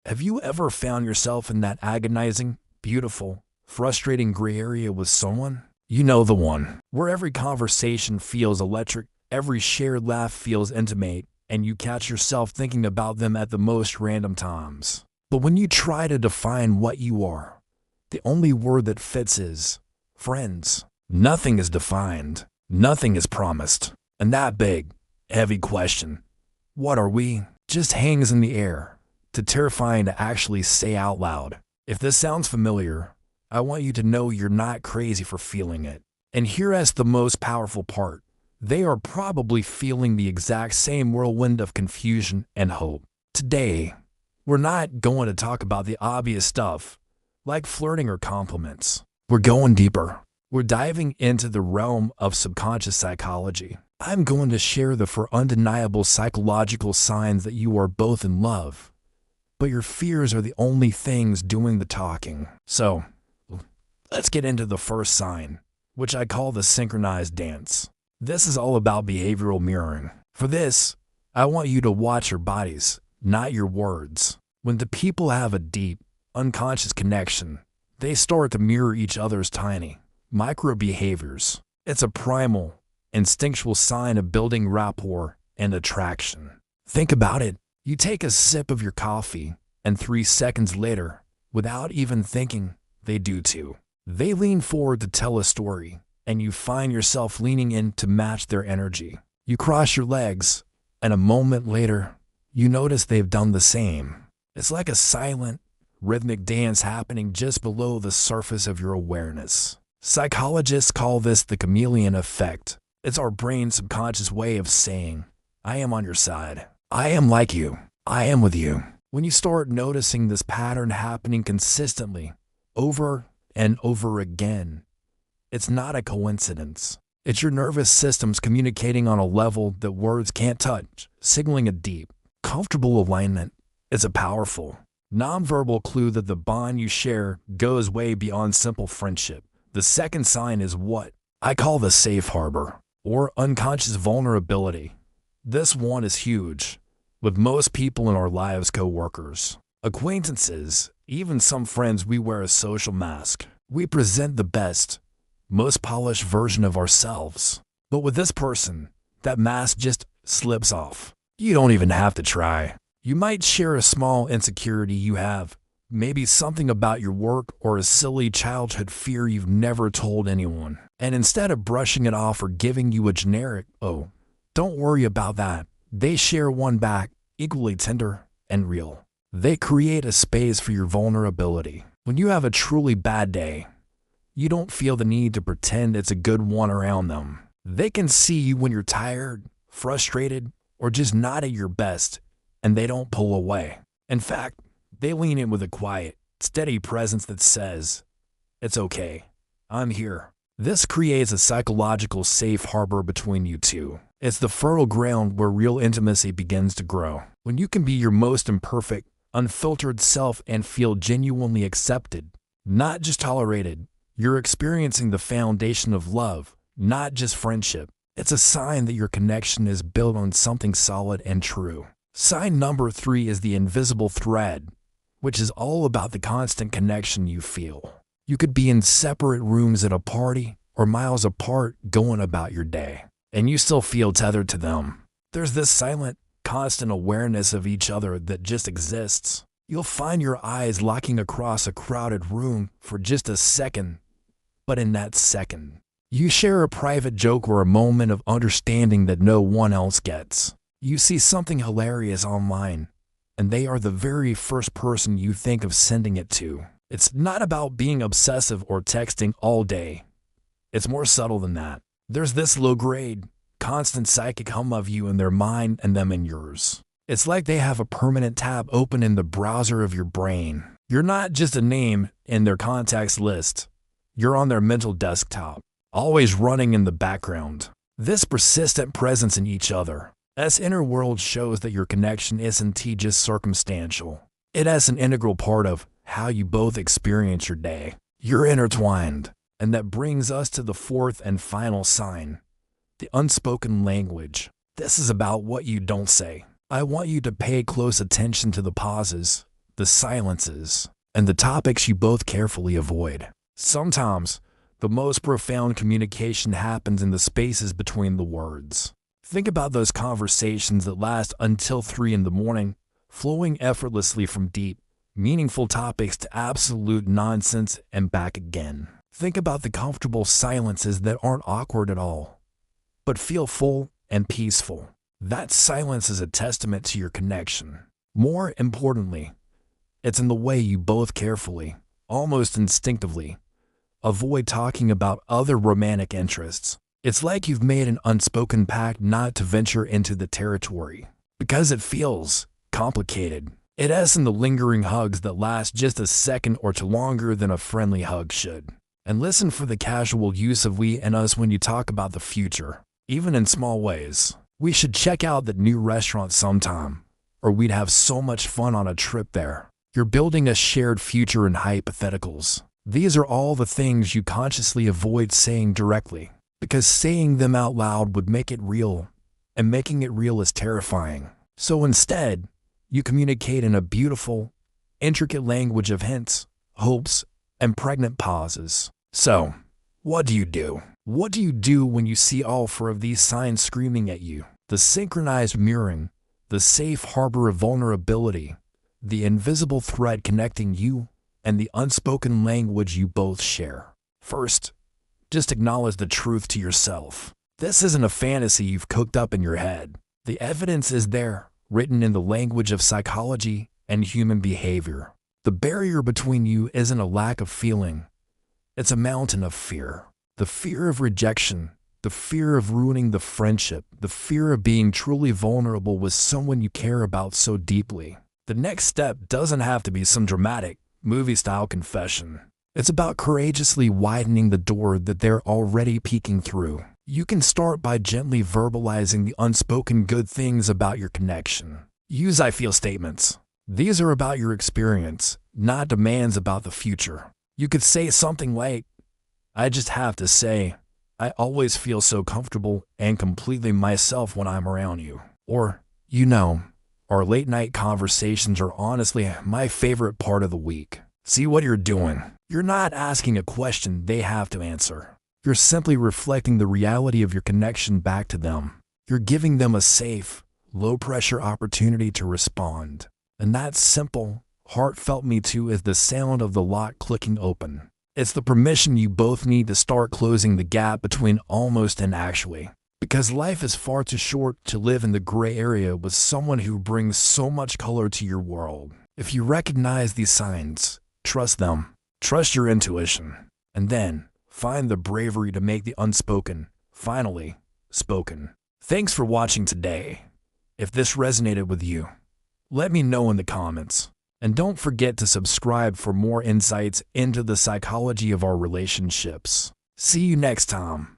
Have you ever found yourself in that agonizing, beautiful, frustrating gray area with someone? You know the one, where every conversation feels electric, every shared laugh feels intimate, and you catch yourself thinking about them at the most random times. But when you try to define what you are, the only word that fits is friends. Nothing is defined, nothing is promised, and that big, heavy question, what are we, just hangs in the air, too terrifying to actually say out loud. If this sounds familiar, I want you to know you're not crazy for feeling it. And here's the most powerful part. They are probably feeling the exact same whirlwind of confusion and hope. Today, we're not going to talk about the obvious stuff, like flirting or compliments. We're going deeper. We're diving into the realm of subconscious psychology. I'm going to share the four undeniable psychological signs that you are both in love, but your fears are the only things doing the talking. So, let's get into the first sign, which I call the synchronized dance. This is all about behavioral mirroring. For this, I want you to watch your bodies, not your words. When the people have a deep, unconscious connection, they start to mirror each other's tiny, micro behaviors. It's a primal, instinctual sign of building rapport and attraction. Think about it. You take a sip of your coffee, and 3 seconds later, without even thinking, they do too. They lean forward to tell a story, and you find yourself leaning in to match their energy. You cross your legs, and a moment later, you notice they've done the same. It's like a silent, rhythmic dance happening just below the surface of your awareness. Psychologists call this the chameleon effect. It's our brain's subconscious way of saying, I am on your side. I am like you. I am with you. When you start noticing this pattern happening consistently, over and over again, it's not a coincidence. It's your nervous systems communicating on a level that words can't touch, signaling a deep, comfortable alignment. It's a powerful, nonverbal clue that the bond you share goes way beyond simple friendship. The second sign is what I call the safe harbor, or unconscious vulnerability. This one is huge. With most people in our lives, coworkers, acquaintances, even some friends, we wear a social mask. We present the best, most polished version of ourselves. But with this person, that mask just slips off. You don't even have to try. You might share a small insecurity you have, maybe something about your work or a silly childhood fear you've never told anyone. And instead of brushing it off or giving you a generic, oh, don't worry about that, they share one back, equally tender and real. They create a space for your vulnerability. When you have a truly bad day, you don't feel the need to pretend it's a good one around them. They can see you when you're tired, frustrated, or just not at your best, and they don't pull away. In fact, they lean in with a quiet, steady presence that says, it's okay, I'm here. This creates a psychological safe harbor between you two. It's the fertile ground where real intimacy begins to grow. When you can be your most imperfect, unfiltered self and feel genuinely accepted, not just tolerated, you're experiencing the foundation of love, not just friendship. It's a sign that your connection is built on something solid and true. Sign number 3 is the invisible thread, which is all about the constant connection you feel. You could be in separate rooms at a party or miles apart going about your day, and you still feel tethered to them. There's this silent, constant awareness of each other that just exists. You'll find your eyes locking across a crowded room for just a second, but in that second, you share a private joke or a moment of understanding that no one else gets. You see something hilarious online, and they are the very first person you think of sending it to. It's not about being obsessive or texting all day. It's more subtle than that. There's this low-grade, constant psychic hum of you in their mind and them in yours. It's like they have a permanent tab open in the browser of your brain. You're not just a name in their contacts list. You're on their mental desktop, always running in the background. This persistent presence in each other's inner world shows that your connection isn't just circumstantial. It is an integral part of how you both experience your day. You're intertwined. And that brings us to the fourth and final sign, the unspoken language. This is about what you don't say. I want you to pay close attention to the pauses, the silences, and the topics you both carefully avoid. Sometimes, the most profound communication happens in the spaces between the words. Think about those conversations that last until 3 in the morning, flowing effortlessly from deep, meaningful topics to absolute nonsense and back again. Think about the comfortable silences that aren't awkward at all, but feel full and peaceful. That silence is a testament to your connection. More importantly, it's in the way you both carefully, almost instinctively, avoid talking about other romantic interests. It's like you've made an unspoken pact not to venture into the territory, because it feels complicated. It ends in the lingering hugs that last just a second or two longer than a friendly hug should. And listen for the casual use of we and us when you talk about the future, even in small ways. We should check out that new restaurant sometime, or we'd have so much fun on a trip there. You're building a shared future in hypotheticals. These are all the things you consciously avoid saying directly, because saying them out loud would make it real, and making it real is terrifying. So instead, you communicate in a beautiful, intricate language of hints, hopes, and pregnant pauses. So, what do you do? What do you do when you see all 4 of these signs screaming at you? The synchronized mirroring, the safe harbor of vulnerability, the invisible thread connecting you, and the unspoken language you both share. First, just acknowledge the truth to yourself. This isn't a fantasy you've cooked up in your head. The evidence is there, written in the language of psychology and human behavior. The barrier between you isn't a lack of feeling. It's a mountain of fear. The fear of rejection, the fear of ruining the friendship, the fear of being truly vulnerable with someone you care about so deeply. The next step doesn't have to be some dramatic, movie-style confession. It's about courageously widening the door that they're already peeking through. You can start by gently verbalizing the unspoken good things about your connection. Use I feel statements. These are about your experience, not demands about the future. You could say something like, I just have to say, I always feel so comfortable and completely myself when I'm around you. Or, our late night conversations are honestly my favorite part of the week. See what you're doing? You're not asking a question they have to answer. You're simply reflecting the reality of your connection back to them. You're giving them a safe, low-pressure opportunity to respond. And that simple, heartfelt me too is the sound of the lock clicking open. It's the permission you both need to start closing the gap between almost and actually. Because life is far too short to live in the gray area with someone who brings so much color to your world. If you recognize these signs, trust them. Trust your intuition. And then, find the bravery to make the unspoken, finally, spoken. Thanks for watching today. If this resonated with you, let me know in the comments. And don't forget to subscribe for more insights into the psychology of our relationships. See you next time.